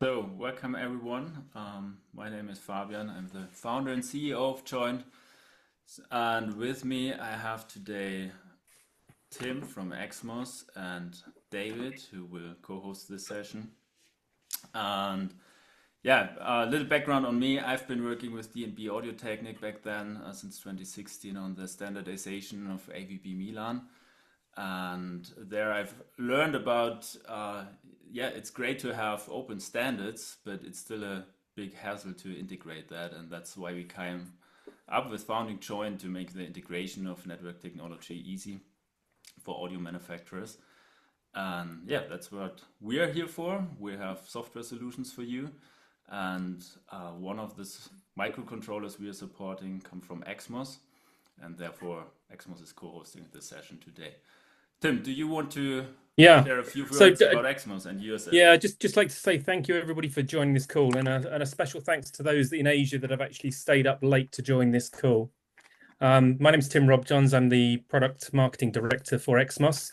So, welcome everyone. My name is Fabian. I'm the founder and CEO of Joined. And with me, I have today Tim from XMOS and David, who will co host this session. And yeah, a little background on me. I've been working with D&B Audio Technic back then since 2016 on the standardization of AVBMilan. And there I've learned about, it's great to have open standards, but it's still a big hassle to integrate that. And that's why we came up with founding Join to make the integration of network technology easy for audio manufacturers. And yeah, that's what we are here for. We have software solutions for you. And one of the microcontrollers we are supporting come from XMOS. And therefore, XMOS is co-hosting this session today. Tim, do you want to Yeah. share a few So words about XMOS and yourself? yeah, just like to say thank you everybody for joining this call, and a special thanks to those in Asia that have actually stayed up late to join this call. My name is Tim Robjohns. I'm the product marketing director for XMOS.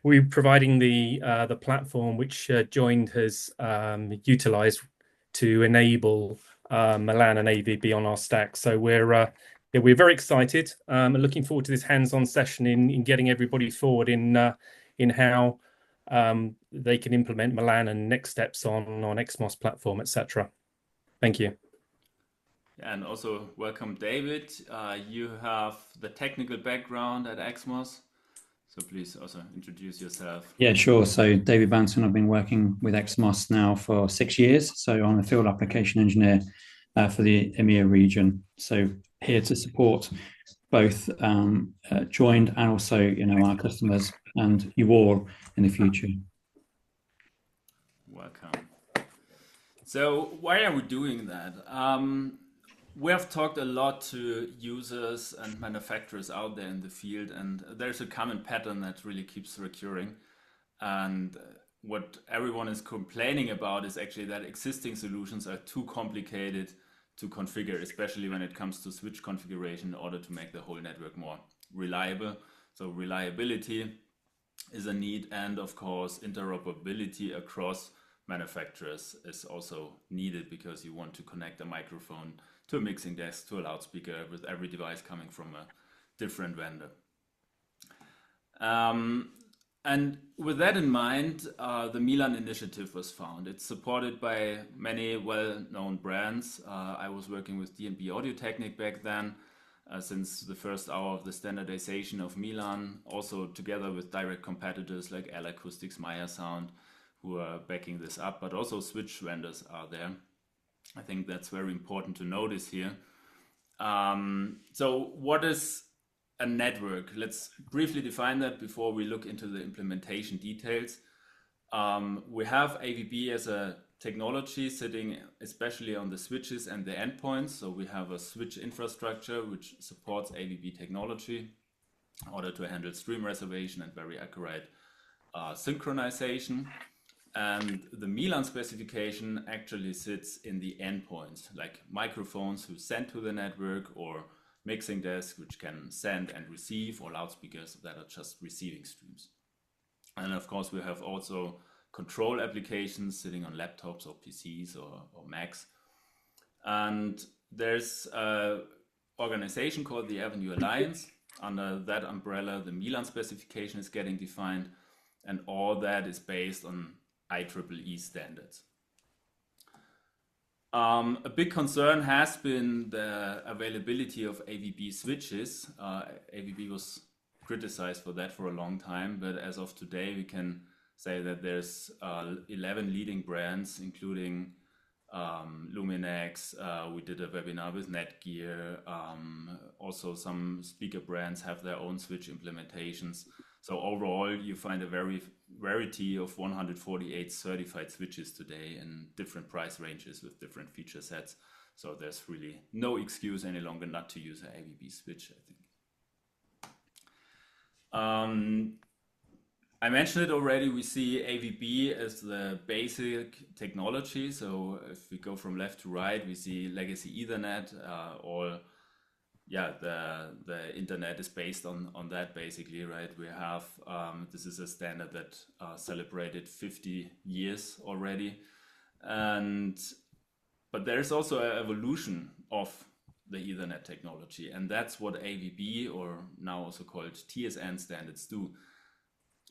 We're providing the platform which Joined has utilized to enable Milan and AVB on our stack. So we're very excited and looking forward to this hands-on session in getting everybody forward in how they can implement Milan and next steps on XMOS platform, etc. Thank you. And also welcome, David. You have the technical background at XMOS, so please also introduce yourself. Yeah, sure. So David Banton, I've been working with XMOS now for 6 years. So I'm a field application engineer for the EMEA region. So here to support both Joined and also our customers and you all in the future. Welcome. So why are we doing that? We have talked a lot to users and manufacturers out there in the field, and there's a common pattern that really keeps recurring. And what everyone is complaining about is actually that existing solutions are too complicated to configure, especially when it comes to switch configuration in order to make the whole network more reliable. So reliability is a need, and of course interoperability across manufacturers is also needed because you want to connect a microphone to a mixing desk to a loudspeaker with every device coming from a different vendor. And with that in mind, the Milan initiative was found. It's supported by many well-known brands. I was working with D&B Audio Technic back then, since the first hour of the standardization of Milan, also together with direct competitors like L Acoustics, Meyer Sound, who are backing this up, but also switch vendors are there. I think that's very important to notice here. So what is a network? Let's briefly define that before we look into the implementation details. We have AVB as a technology sitting especially on the switches and the endpoints. So we have a switch infrastructure which supports AVB technology in order to handle stream reservation and very accurate synchronization. And the Milan specification actually sits in the endpoints, like microphones who send to the network, or mixing desks which can send and receive, or loudspeakers that are just receiving streams. And of course we have also control applications sitting on laptops or PCs or Macs. And there's an organization called the Avenue Alliance. Under that umbrella, the Milan specification is getting defined, and all that is based on IEEE standards. A big concern has been the availability of AVB switches. AVB was criticized for that for a long time, but as of today we can say that there's 11 leading brands, including Luminex. We did a webinar with Netgear. Also some speaker brands have their own switch implementations. So overall, you find a variety of 148 certified switches today in different price ranges with different feature sets. So there's really no excuse any longer not to use an AVB switch, I think. I mentioned it already, we see AVB as the basic technology. So if we go from left to right, we see legacy Ethernet, all yeah, the internet is based on that basically, right? We have this is a standard that celebrated 50 years already, but there's also an evolution of the Ethernet technology, and that's what AVB, or now also called TSN standards, do.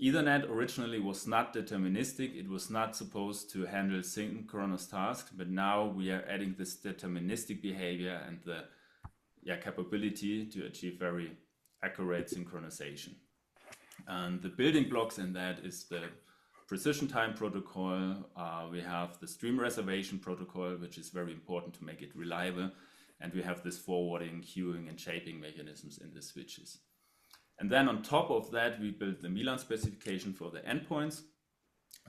Ethernet originally was not deterministic. It was not supposed to handle synchronous tasks, but now we are adding this deterministic behavior and the capability to achieve very accurate synchronization. And the building blocks in that is the precision time protocol. We have the stream reservation protocol, which is very important to make it reliable. And we have this forwarding, queuing, and shaping mechanisms in the switches. And then on top of that, we built the Milan specification for the endpoints,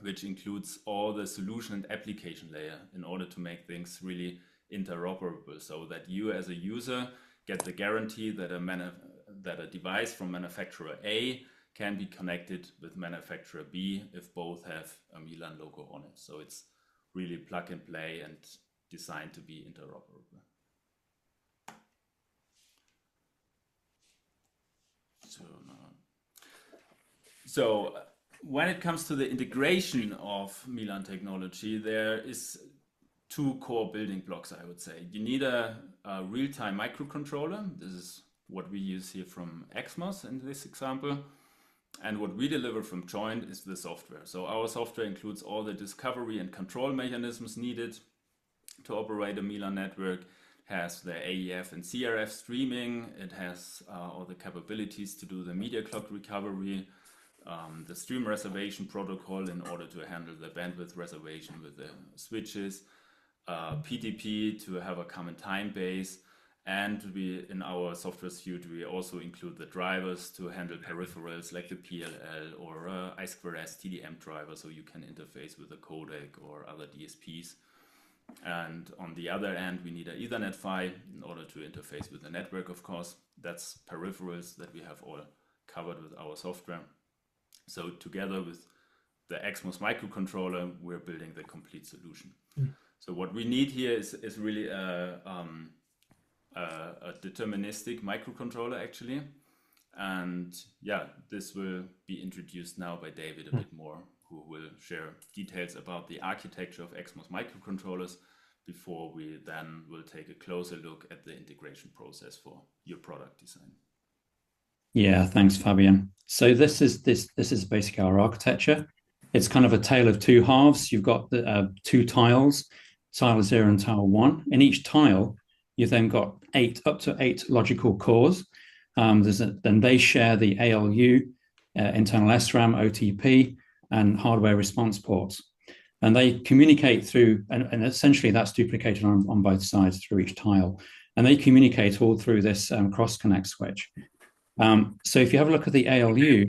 which includes all the solution and application layer in order to make things really interoperable, so that you as a user get the guarantee that a device from manufacturer A can be connected with manufacturer B if both have a Milan logo on it. So it's really plug and play and designed to be interoperable. So when it comes to the integration of Milan technology, there is two core building blocks, I would say. You need a real-time microcontroller. This is what we use here from XMOS in this example. And what we deliver from JOYNED is the software. So our software includes all the discovery and control mechanisms needed to operate a Milan network. Has the AEF and CRF streaming. It has all the capabilities to do the media clock recovery, the stream reservation protocol in order to handle the bandwidth reservation with the switches, PTP to have a common time base, and we, in our software suite, we also include the drivers to handle peripherals like the PLL or I2S TDM driver, so you can interface with a codec or other DSPs. And on the other end, we need an Ethernet PHY in order to interface with the network, of course. That's peripherals that we have all covered with our software. So together with the XMOS microcontroller, we're building the complete solution. So what we need here is really a deterministic microcontroller, actually. And yeah, this will be introduced now by David a bit more, who will share details about the architecture of XMOS microcontrollers before we then will take a closer look at the integration process for your product design. Yeah, thanks, Fabian. So this is basically our architecture. It's kind of a tale of two halves. You've got the two tiles, tile 0 and tile 1. In each tile, you've then got up to eight logical cores. Then they share the ALU, internal SRAM, OTP, and hardware response ports. And they communicate through, and essentially that's duplicated on both sides through each tile. And they communicate all through this cross-connect switch. So if you have a look at the ALU,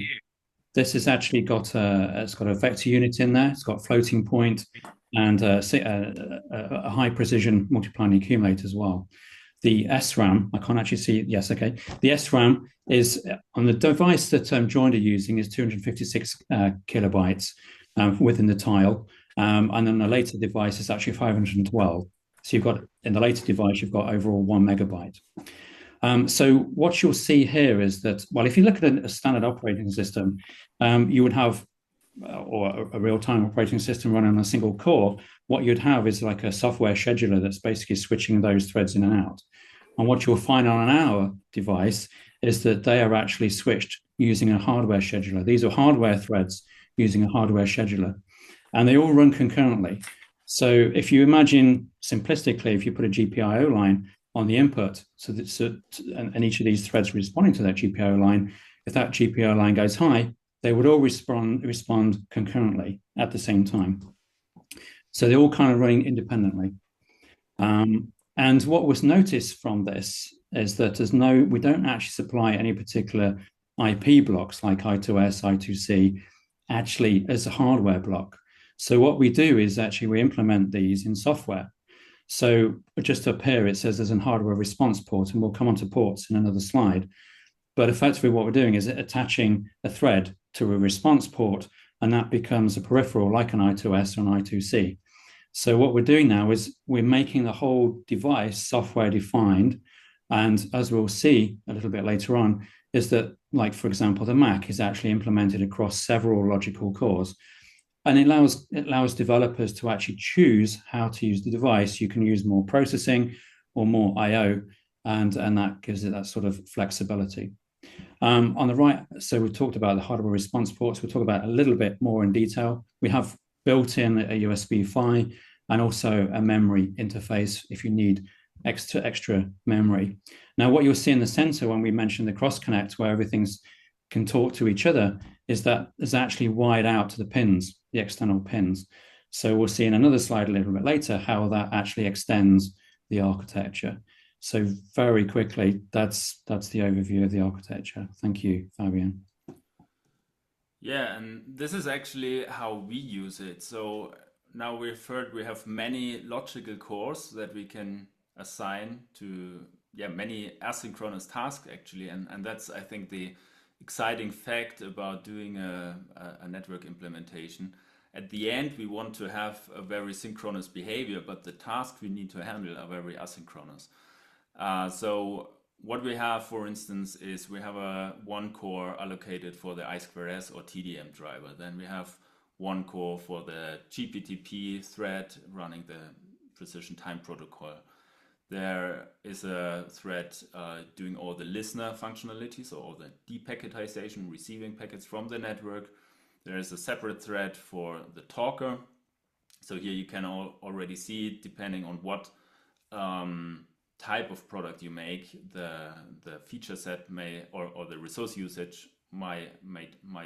this has actually got it's got a vector unit in there. It's got floating point and a high precision multiplying accumulator as well. The SRAM, I can't actually see it. Yes, okay. The SRAM is on the device that JOYNED are using is 256 kilobytes within the tile. And then the later device is actually 512. So you've got, in the later device, you've got overall 1 megabyte. So what you'll see here is that, well, if you look at a standard operating system, you would have, or a real-time operating system running on a single core, what you'd have is like a software scheduler that's basically switching those threads in and out. And what you'll find on our device is that they are actually switched using a hardware scheduler. These are hardware threads using a hardware scheduler, and they all run concurrently. So if you imagine simplistically, if you put a GPIO line on the input, and each of these threads responding to that GPIO line, if that GPIO line goes high, they would all respond concurrently at the same time. So they're all kind of running independently. And what was noticed from this is that we don't actually supply any particular IP blocks like I2S, I2C, actually as a hardware block. So what we do is actually we implement these in software. So just up here, it says there's a hardware response port, and we'll come on to ports in another slide. But effectively what we're doing is attaching a thread to a response port, and that becomes a peripheral like an I2S or an I2C. So what we're doing now is we're making the whole device software defined, And as we'll see a little bit later on, is that, like, for example, the Mac is actually implemented across several logical cores. And it allows developers to actually choose how to use the device. You can use more processing or more I/O, and that gives it that sort of flexibility. On the right, so we've talked about the hardware response ports. We'll talk about a little bit more in detail. We have built in a USB-PHY and also a memory interface if you need extra memory. Now, what you'll see in the center when we mention the cross connect, where everything's can talk to each other, is that there's actually wired out to the pins, the external pins. So we'll see in another slide a little bit later how that actually extends the architecture. So very quickly, that's the overview of the architecture. Thank you, Fabian. Yeah, and this is actually how we use it. So now we've heard we have many logical cores that we can assign to many asynchronous tasks actually, and that's, I think, the exciting fact about doing a network implementation. At the end, we want to have a very synchronous behavior, but the tasks we need to handle are very asynchronous. So what we have, for instance, is we have one core allocated for the I2S or TDM driver. Then we have one core for the GPTP thread running the precision time protocol. There is a thread doing all the listener functionalities, so all the depacketization, receiving packets from the network. There is a separate thread for the talker. So here you can already see, depending on what type of product you make, the feature set may or the resource usage might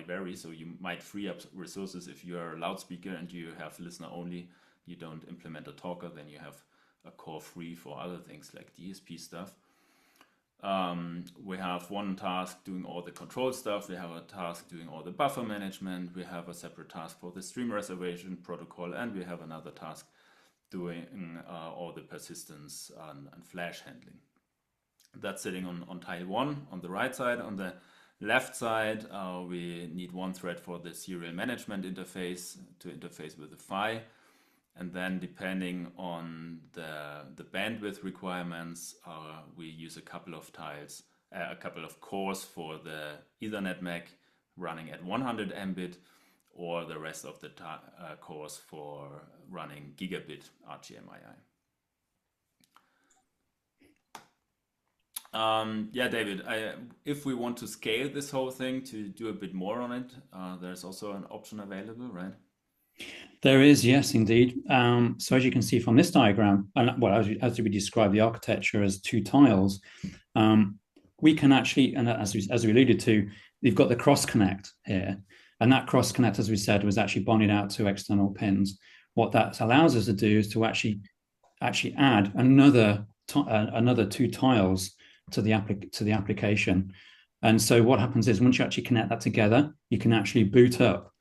vary. So you might free up resources if you are a loudspeaker and you have listener only. You don't implement a talker, then you have a core free for other things like DSP stuff. We have one task doing all the control stuff. We have a task doing all the buffer management. We have a separate task for the stream reservation protocol, and we have another task doing all the persistence and flash handling. That's sitting on tile 1 on the right side. On the left side, we need one thread for the serial management interface to interface with the PHY. And then depending on the bandwidth requirements, we use a couple of tiles, a couple of cores for the Ethernet MAC running at 100 Mbit, or the rest of the cores for running gigabit RGMII. David, if we want to scale this whole thing to do a bit more on it, there's also an option available, right? There is, yes, indeed. So as you can see from this diagram, and well, as we describe the architecture as two tiles, we can actually, and as we alluded to, you've got the cross connect here, and that cross connect, as we said, was actually bonded out to external pins. What that allows us to do is to actually add another two tiles to the application. And so what happens is once you actually connect that together, you can actually boot up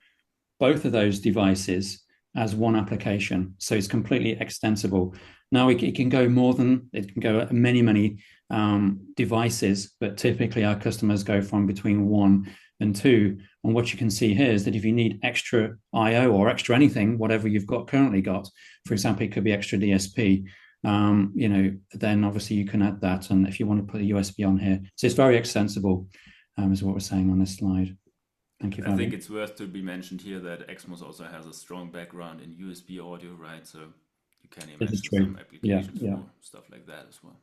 both of those devices as one application. So it's completely extensible. Now it can go many devices, but typically our customers go from between 1 and 2. And what you can see here is that if you need extra I/O or extra anything, whatever you've currently got, for example, it could be extra DSP, then obviously you can add that. And if you want to put a USB on here, so it's very extensible, is what we're saying on this slide. Thank you. I think it's worth to be mentioned here that XMOS also has a strong background in USB audio, right? So you can imagine some applications for stuff like that as well.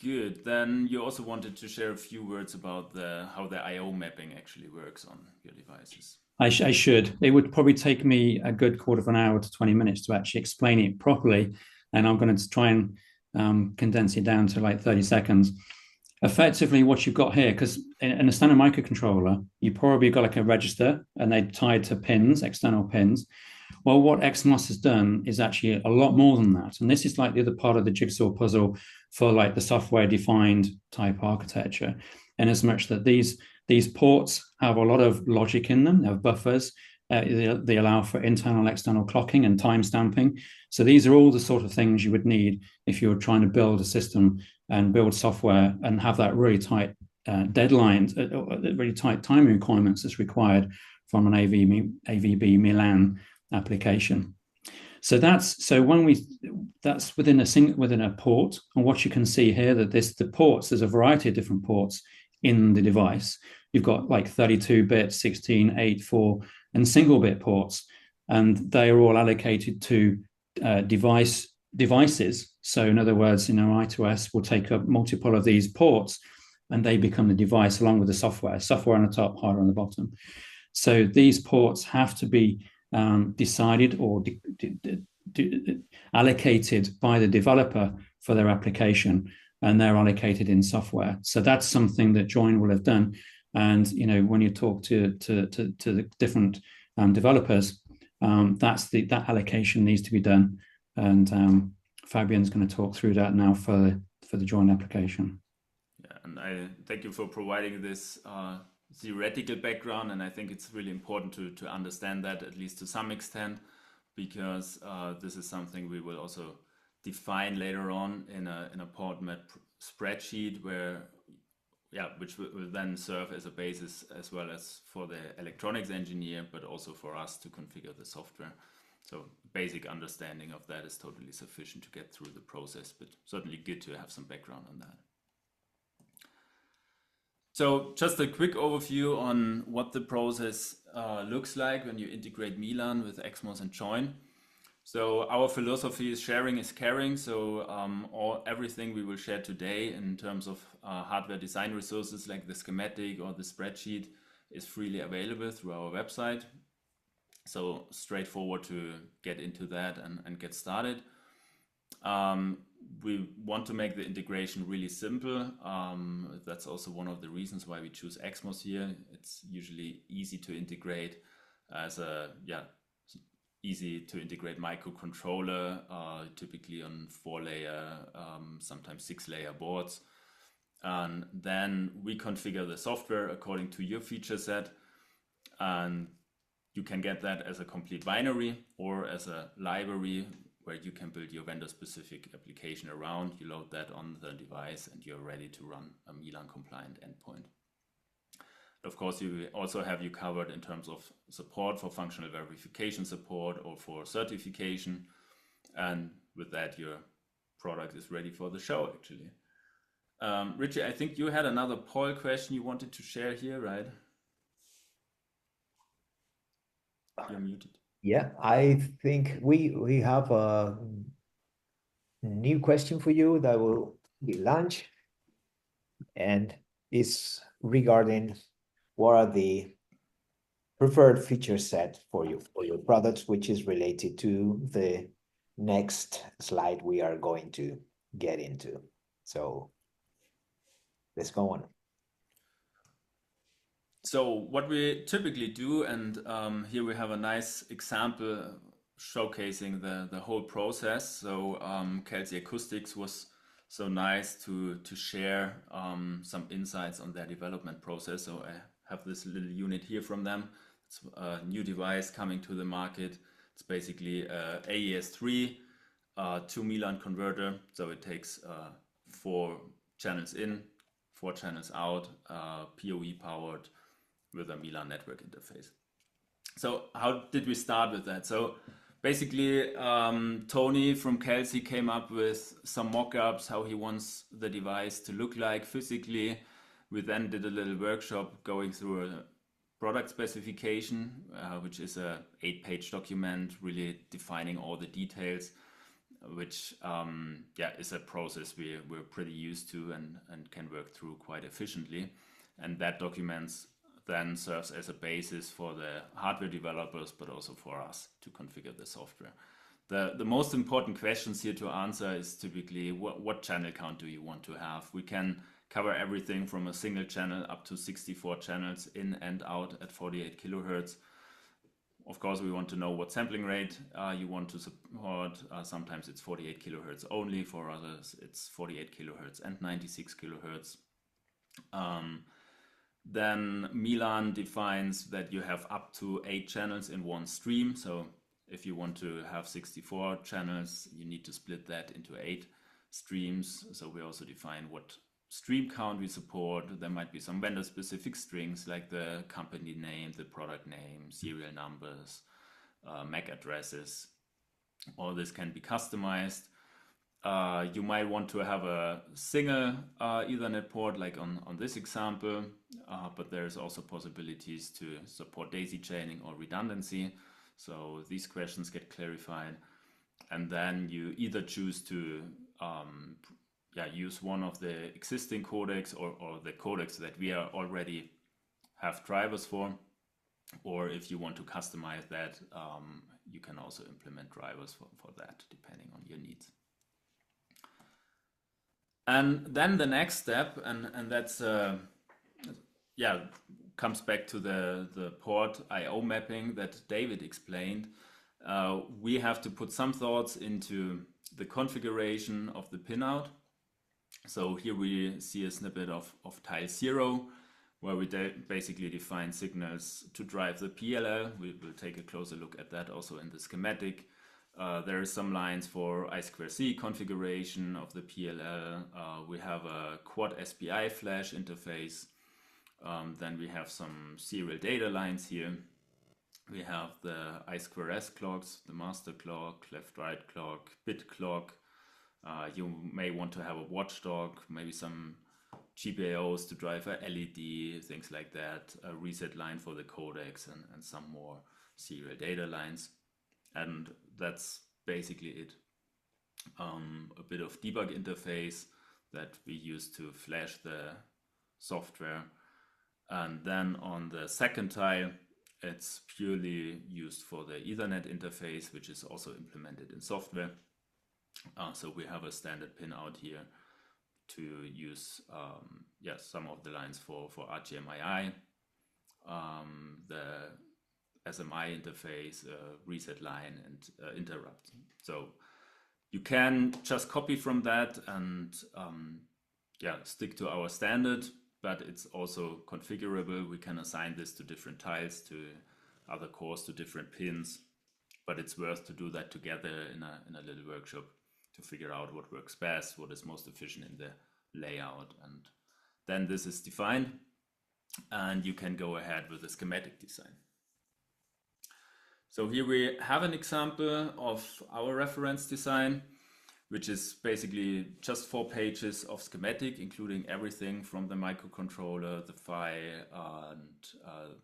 Good. Then you also wanted to share a few words about how the I/O mapping actually works on your devices. I should. It would probably take me a good quarter of an hour to 20 minutes to actually explain it properly, and I'm going to try and condense it down to like 30 seconds. Effectively, what you've got here, because in a standard microcontroller, you probably got like a register and they're tied to pins, external pins. Well, what XMOS has done is actually a lot more than that. And this is like the other part of the jigsaw puzzle for like the software-defined type architecture, in as much that these ports have a lot of logic in them. They have buffers. They allow for internal, external clocking and time stamping. So these are all the sort of things you would need if you were trying to build a system and build software and have that really tight deadlines, really tight time requirements that's required from an AVBMilan application. So that's within a port, and what you can see here that the ports, there's a variety of different ports in the device. You've got like 32-bit, 16, 8, 4, and single-bit ports, and they are all allocated to devices. So in other words, I2S will take up multiple of these ports, and they become the device along with the software on the top, hardware on the bottom. So these ports have to be decided or allocated by the developer for their application, and they're allocated in software. So that's something that Joyn will have done. And when you talk to the different developers, that allocation needs to be done. And Fabian's going to talk through that now for the Joyn application. Yeah, and I thank you for providing this theoretical background, and I think it's really important to understand that, at least to some extent, because this is something we will also define later on in a port map spreadsheet, which will then serve as a basis as well as for the electronics engineer, but also for us to configure the software. So basic understanding of that is totally sufficient to get through the process, but certainly good to have some background on that. So just a quick overview on what the process looks like when you integrate Milan with XMOS and Joyn. So our philosophy is sharing is caring. So everything we will share today in terms of hardware design resources like the schematic or the spreadsheet is freely available through our website. So straightforward to get into that and get started. We want to make the integration really simple. That's also one of the reasons why we choose XMOS here. It's usually easy to integrate as easy to integrate microcontroller, typically on 4-layer, sometimes 6-layer boards. And then we configure the software according to your feature set. And you can get that as a complete binary or as a library where you can build your vendor-specific application around. You load that on the device and you're ready to run a Milan-compliant endpoint. Of course, we also have you covered in terms of support for functional verification support or for certification. And with that, your product is ready for the show, actually. Richie, I think you had another poll question you wanted to share here, right? You're muted. Yeah, I think we have a new question for you that will be launched, and is regarding what are the preferred feature set for your products, which is related to the next slide we are going to get into. So let's go on. So what we typically do, and here we have a nice example showcasing the whole process. So Kelsey Acoustics was so nice to share some insights on their development process. So I have this little unit here from them. It's a new device coming to the market. It's basically AES3 to Milan converter. So it takes 4 channels in, 4 channels out, PoE powered, with a Milan network interface. So how did we start with that? So basically, Tony from Kelsey came up with some mock-ups, how he wants the device to look like physically. We then did a little workshop going through a product specification, which is a 8-page document, really defining all the details, which is a process we're pretty used to and can work through quite efficiently. And that documents then serves as a basis for the hardware developers, but also for us to configure the software. The most important questions here to answer is typically what channel count do you want to have? We can cover everything from a single channel up to 64 channels in and out at 48 kilohertz. Of course, we want to know what sampling rate you want to support. Sometimes it's 48 kilohertz only. For others, it's 48 kilohertz and 96 kilohertz. Then Milan defines that you have up to 8 channels in one stream. So if you want to have 64 channels, you need to split that into 8 streams. So we also define what stream count we support. There might be some vendor specific strings like the company name, the product name, serial numbers, MAC addresses. All this can be customized. You might want to have a single Ethernet port, like on this example, but there's also possibilities to support daisy chaining or redundancy. So these questions get clarified. And then you either choose to use one of the existing codecs or the codecs that we are already have drivers for, or if you want to customize that, you can also implement drivers for that, depending on your needs. And then the next step, and that's comes back to the port I/O mapping that David explained. We have to put some thoughts into the configuration of the pinout. So here we see a snippet of tile 0, where we basically define signals to drive the PLL. We will take a closer look at that also in the schematic. There are some lines for I2C configuration of the PLL. We have a quad SPI flash interface. Then we have some serial data lines here. We have the I2S clocks, the master clock, left-right clock, bit clock. You may want to have a watchdog, maybe some GPIOs to drive a LED, things like that, a reset line for the codecs, and some more serial data lines. And that's basically it. A bit of debug interface that we use to flash the software. And then on the second tile, it's purely used for the Ethernet interface, which is also implemented in software. So we have a standard pinout here to use some of the lines for RGMII, the SMI interface, reset line, and interrupt. So you can just copy from that and stick to our standard, but it's also configurable. We can assign this to different tiles, to other cores, to different pins, but it's worth to do that together in a little workshop to figure out what works best, what is most efficient in the layout. And then this is defined, and you can go ahead with the schematic design. So here we have an example of our reference design, which is basically just 4 pages of schematic, including everything from the microcontroller, the PHY, and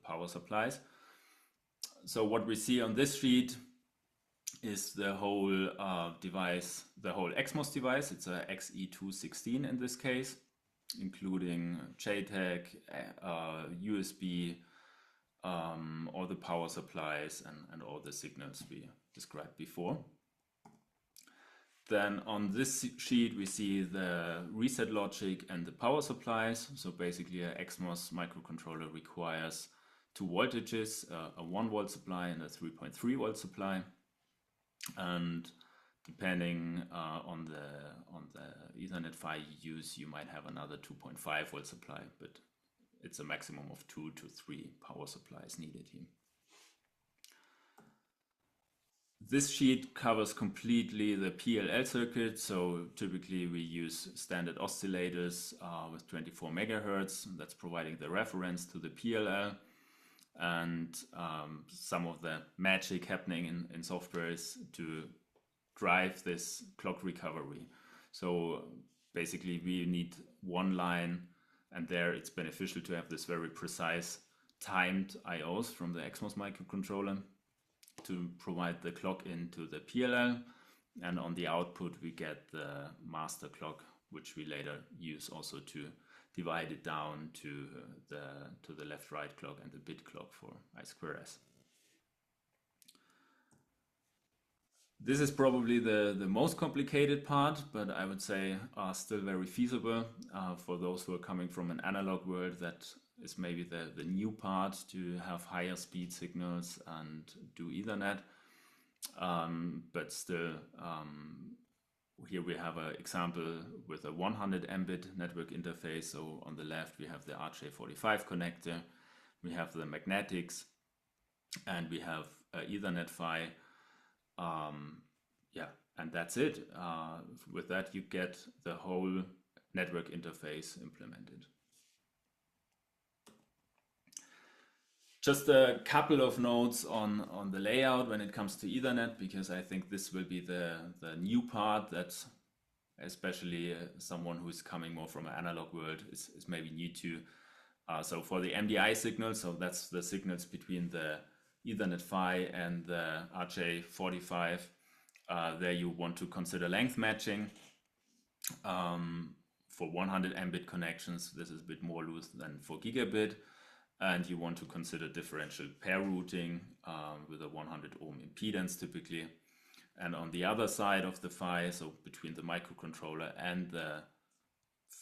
power supplies. So what we see on this sheet is the whole device, the whole XMOS device. It's a XE216 in this case, including JTAG, USB, all the power supplies, and all the signals we described before. Then on this sheet, we see the reset logic and the power supplies. So basically, an XMOS microcontroller requires 2 voltages, a 1 volt supply and a 3.3 volt supply. And depending on the Ethernet PHY you use, you might have another 2.5 volt supply, but it's a maximum of 2 to 3 power supplies needed here. This sheet covers completely the PLL circuit. So typically we use standard oscillators with 24 megahertz. That's providing the reference to the PLL. And some of the magic happening in software is to drive this clock recovery. So basically we need one line, and there it's beneficial to have this very precise timed IOs from the XMOS microcontroller to provide the clock into the PLL, and on the output we get the master clock, which we later use also to divide it down to the left-right clock and the bit clock for I2S. This is probably the most complicated part, but I would say still very feasible for those who are coming from an analog world. That is maybe the new part, to have higher speed signals and do Ethernet. But still, here we have an example with a 100 Mbit network interface. So on the left, we have the RJ45 connector, we have the magnetics, and we have Ethernet PHY. And that's it. With that, you get the whole network interface implemented. Just a couple of notes on the layout when it comes to Ethernet, because I think this will be the new part that especially someone who is coming more from an analog world is maybe new to. So for the MDI signal, so that's the signals between the Ethernet PHY and the RJ45. There you want to consider length matching. For 100 Mbit connections, this is a bit more loose than for gigabit. And you want to consider differential pair routing with a 100 ohm impedance typically. And on the other side of the PHY, so between the microcontroller and the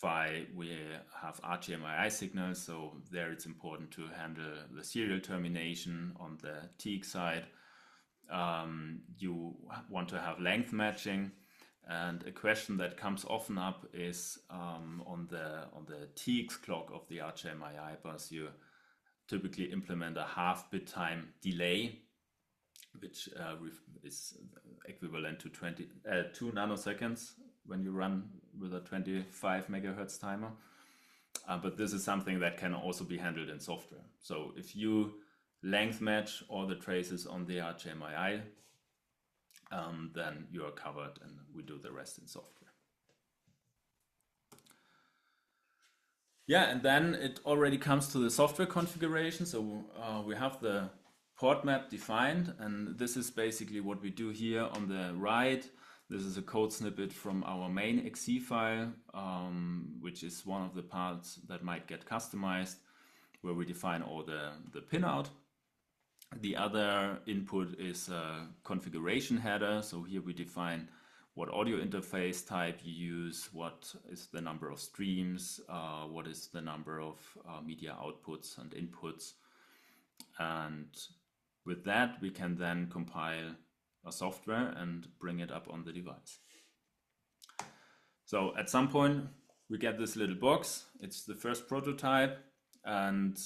PHY, we have RGMII signals. So there it's important to handle the serial termination on the TX side. You want to have length matching. And a question that comes often up is on the TX clock of the RGMII bus, you typically implement a half bit time delay, which is equivalent to 2 nanoseconds when you run with a 25 megahertz timer. But this is something that can also be handled in software. So if you length match all the traces on the RGMII, then you are covered and we do the rest in software. Yeah, and then it already comes to the software configuration. So we have the port map defined, and this is basically what we do here on the right. This is a code snippet from our main .exe file, which is one of the parts that might get customized, where we define all the pinout. The other input is a configuration header. So here we define what audio interface type you use, what is the number of streams, what is the number of media outputs and inputs. And with that, we can then compile a software and bring it up on the device. So at some point, we get this little box. It's the first prototype, and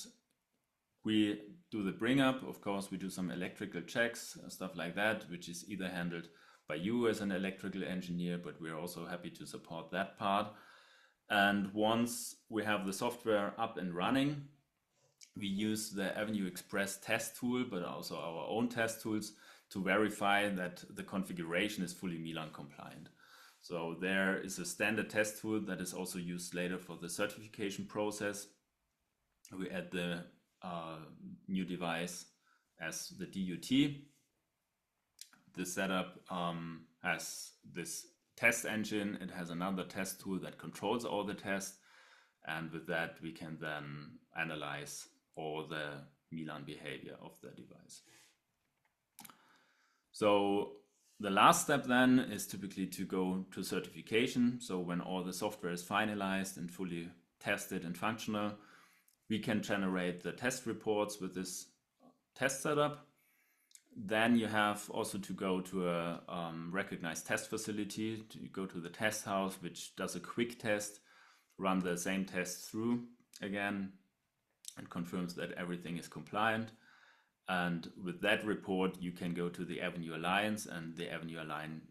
we do the bring up. Of course, we do some electrical checks, stuff like that, which is either handled by you as an electrical engineer, but we're also happy to support that part. And once we have the software up and running, we use the Avenue Express test tool, but also our own test tools to verify that the configuration is fully Milan compliant. So there is a standard test tool that is also used later for the certification process. We add the new device as the DUT. The setup has this test engine. It has another test tool that controls all the tests. And with that, we can then analyze all the Milan behavior of the device. So the last step then is typically to go to certification. So when all the software is finalized and fully tested and functional, we can generate the test reports with this test setup. Then you have also to go to a recognized test facility, to go to the test house, which does a quick test, run the same test through again, and confirms that everything is compliant. And with that report, you can go to the Avenue Alliance, and the Avenue Alliance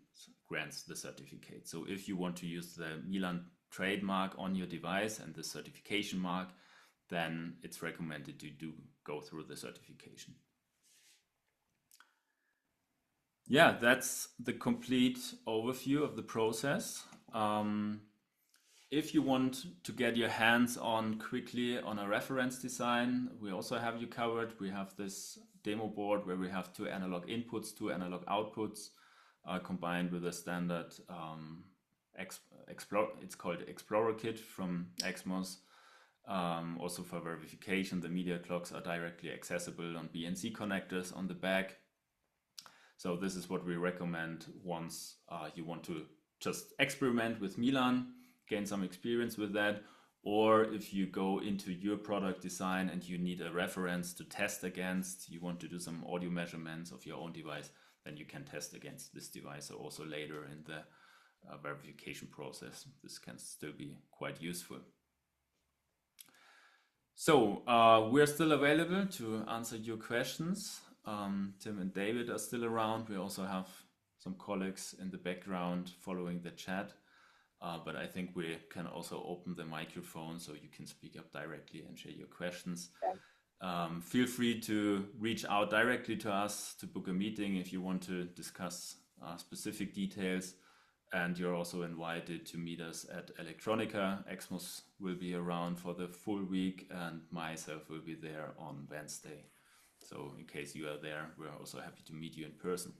grants the certificate. So if you want to use the Milan trademark on your device and the certification mark, then it's recommended to go through the certification. Yeah, that's the complete overview of the process. If you want to get your hands on quickly on a reference design, we also have you covered. We have this demo board where we have 2 analog inputs, 2 analog outputs, combined with a standard it's called Explorer Kit from XMOS. Also for verification, the media clocks are directly accessible on BNC connectors on the back. So this is what we recommend once you want to just experiment with Milan, gain some experience with that, or if you go into your product design and you need a reference to test against, you want to do some audio measurements of your own device, then you can test against this device, or also later in the verification process. This can still be quite useful. So we're still available to answer your questions. Tim and David are still around. We also have some colleagues in the background following the chat, but I think we can also open the microphone so you can speak up directly and share your questions. Feel free to reach out directly to us to book a meeting if you want to discuss specific details. And you're also invited to meet us at Electronica. XMOS will be around for the full week, and myself will be there on Wednesday. So in case you are there, we're also happy to meet you in person.